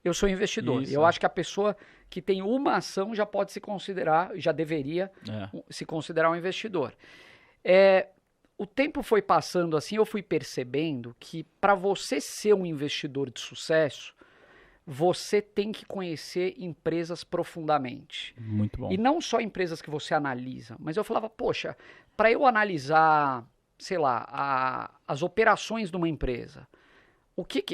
eu sou investidor. Isso, Eu acho que a pessoa que tem uma ação já pode se considerar, já deveria se considerar um investidor. O tempo foi passando assim, eu fui percebendo que para você ser um investidor de sucesso, você tem que conhecer empresas profundamente. Muito bom. E não só empresas que você analisa, mas eu falava, poxa, para eu analisar, sei lá, as operações de uma empresa,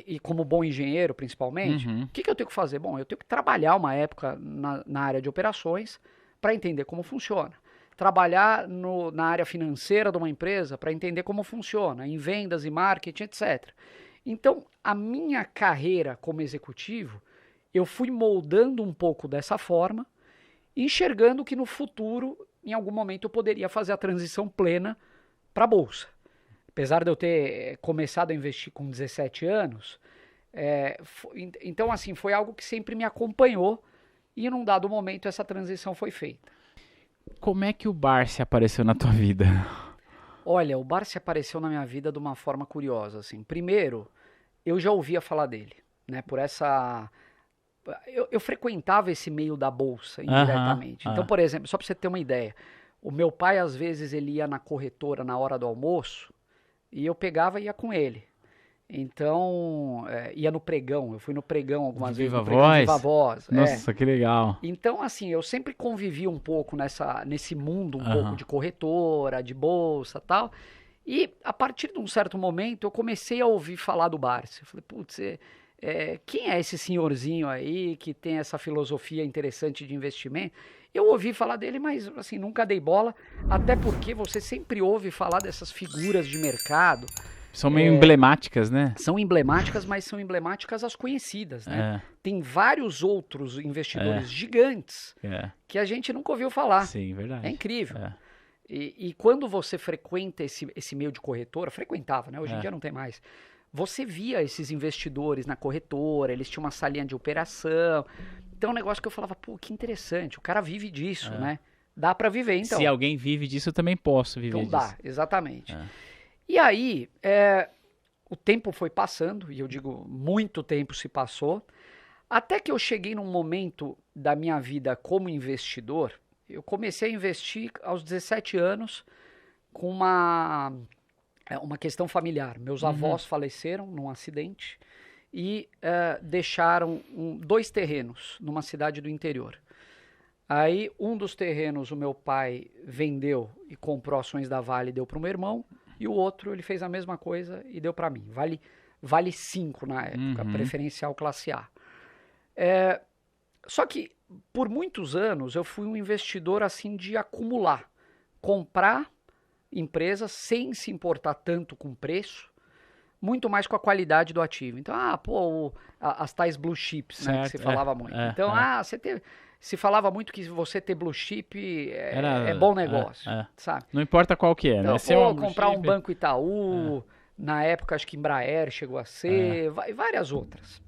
e como bom engenheiro principalmente, o que eu tenho que fazer? Bom, eu tenho que trabalhar uma época na área de operações para entender como funciona. Trabalhar na área financeira de uma empresa para entender como funciona, em vendas e marketing, etc. Então, a minha carreira como executivo, eu fui moldando um pouco dessa forma, enxergando que no futuro, em algum momento, eu poderia fazer a transição plena para a Bolsa. Apesar de eu ter começado a investir com 17 anos, então, assim, foi algo que sempre me acompanhou e, num dado momento, essa transição foi feita. Como é que o Barsi apareceu na tua vida? Olha, o Barsi apareceu na minha vida de uma forma curiosa, assim. Primeiro, eu já ouvia falar dele, né? Por essa... Eu frequentava esse meio da bolsa indiretamente. Então, por exemplo, só para você ter uma ideia, o meu pai, às vezes, ele ia na corretora na hora do almoço e eu pegava e ia com ele. Então, ia no pregão. Eu fui no pregão algumas vezes. Viva Voz? Viva Voz. Nossa, que legal. Então, assim, eu sempre convivi um pouco nesse mundo, pouco de corretora, de bolsa e tal. E, a partir de um certo momento, eu comecei a ouvir falar do Barsi. Eu falei, putz, quem é esse senhorzinho aí que tem essa filosofia interessante de investimento? Eu ouvi falar dele, mas, assim, nunca dei bola. Até porque você sempre ouve falar dessas figuras de mercado. São meio emblemáticas, né? São emblemáticas, mas são emblemáticas as conhecidas, né? Tem vários outros investidores gigantes que a gente nunca ouviu falar. Sim, verdade. É incrível. E quando você frequenta esse meio de corretora, frequentava, né? Hoje em dia não tem mais. Você via esses investidores na corretora, eles tinham uma salinha de operação. Então é um negócio que eu falava, pô, que interessante, o cara vive disso, né? Dá para viver, então. Se alguém vive disso, eu também posso viver disso. Então dá, exatamente. E aí, o tempo foi passando, e eu digo, muito tempo se passou, até que eu cheguei num momento da minha vida como investidor. Eu comecei a investir aos 17 anos com uma questão familiar. Meus avós faleceram num acidente e deixaram 2 terrenos numa cidade do interior. Aí, um dos terrenos o meu pai vendeu e comprou ações da Vale e deu para o meu irmão. E o outro, ele fez a mesma coisa e deu para mim. Vale 5 na época, preferencial classe A. Só que, por muitos anos, eu fui um investidor assim de acumular. Comprar empresas sem se importar tanto com preço, muito mais com a qualidade do ativo. Então, as tais blue chips, né, que se falava muito. Então, se falava muito que você ter blue chip é bom negócio, sabe? Não importa qual que é, então, né? Se é comprar um Banco Itaú, na época acho que Embraer chegou a ser, várias outras.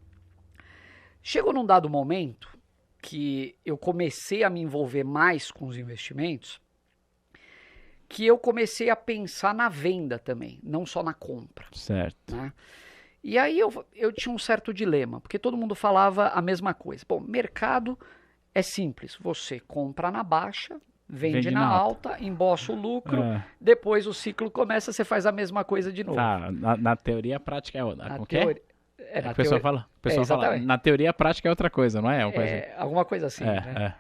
Chegou num dado momento que eu comecei a me envolver mais com os investimentos, que eu comecei a pensar na venda também, não só na compra. Certo. Né? E aí eu tinha um certo dilema, porque todo mundo falava a mesma coisa. Bom, mercado é simples, você compra na baixa, vende na alta, embolsa o lucro, depois o ciclo começa, você faz a mesma coisa de novo. Tá, na teoria a prática é outra. Na teoria. Na o pessoal fala, na teoria a prática é outra coisa, não é? Alguma coisa assim, né?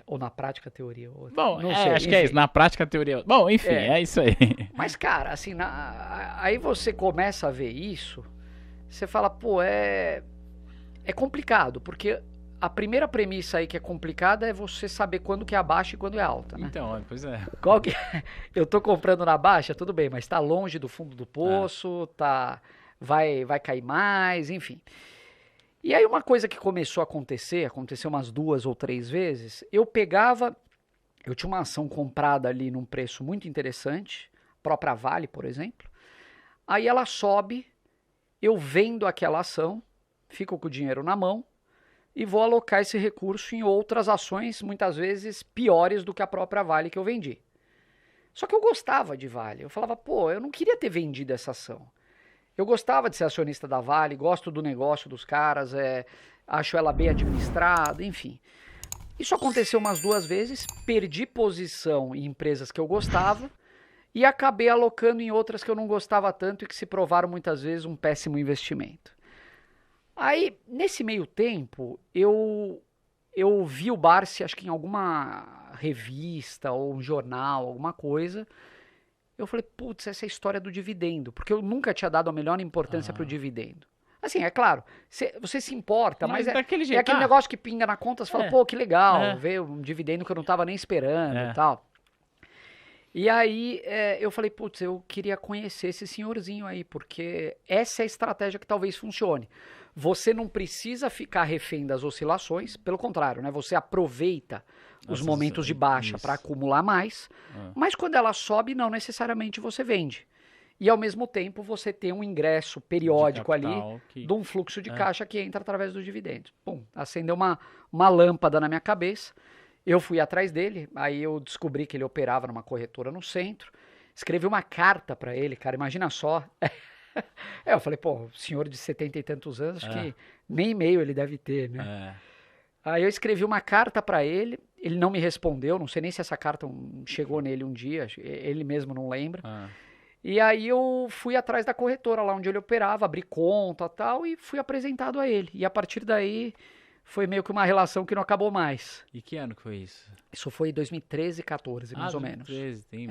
Ou na prática a teoria é outra. Bom, não sei, acho que é isso, na prática a teoria é outra. Bom, enfim, é isso aí. Mas, cara, assim, aí você começa a ver isso, você fala, pô, é complicado, porque a primeira premissa aí que é complicada é você saber quando que é a baixa e quando é alta, né? Então, pois é. Qual que é? Eu tô comprando na baixa, tudo bem, mas tá longe do fundo do poço, vai cair mais, enfim. E aí uma coisa que começou a acontecer, aconteceu umas 2 ou 3 vezes, eu tinha uma ação comprada ali num preço muito interessante, própria Vale, por exemplo, aí ela sobe, eu vendo aquela ação, fico com o dinheiro na mão, e vou alocar esse recurso em outras ações, muitas vezes piores do que a própria Vale que eu vendi. Só que eu gostava de Vale. Eu falava, pô, eu não queria ter vendido essa ação. Eu gostava de ser acionista da Vale, gosto do negócio dos caras, acho ela bem administrada, enfim. Isso aconteceu umas 2 vezes, perdi posição em empresas que eu gostava e acabei alocando em outras que eu não gostava tanto e que se provaram muitas vezes um péssimo investimento. Aí, nesse meio tempo, eu vi o Barsi, acho que em alguma revista ou um jornal, alguma coisa. Eu falei, putz, essa é a história do dividendo, porque eu nunca tinha dado a melhor importância para o dividendo. Assim, é claro, você se importa, mas é aquele negócio que pinga na conta, você fala, pô, que legal, ver um dividendo que eu não estava nem esperando e tal. E aí eu falei, putz, eu queria conhecer esse senhorzinho aí, porque essa é a estratégia que talvez funcione. Você não precisa ficar refém das oscilações, pelo contrário, né? Você aproveita os momentos de baixa para acumular mais, mas quando ela sobe, não necessariamente você vende. E ao mesmo tempo você tem um ingresso periódico ali de um fluxo de caixa que entra através dos dividendos. Pum, acendeu uma lâmpada na minha cabeça. Eu fui atrás dele, aí eu descobri que ele operava numa corretora no centro, escrevi uma carta para ele, cara, imagina só. Eu falei, pô, senhor de 70 e tantos anos, acho que nem e-mail ele deve ter, né? Aí eu escrevi uma carta para ele, ele não me respondeu, não sei nem se essa carta chegou nele um dia, ele mesmo não lembra. E aí eu fui atrás da corretora lá onde ele operava, abri conta e tal, e fui apresentado a ele. E a partir daí foi meio que uma relação que não acabou mais. E que ano que foi isso? Isso foi em 2013, 14, mais ou menos. 2013, tem.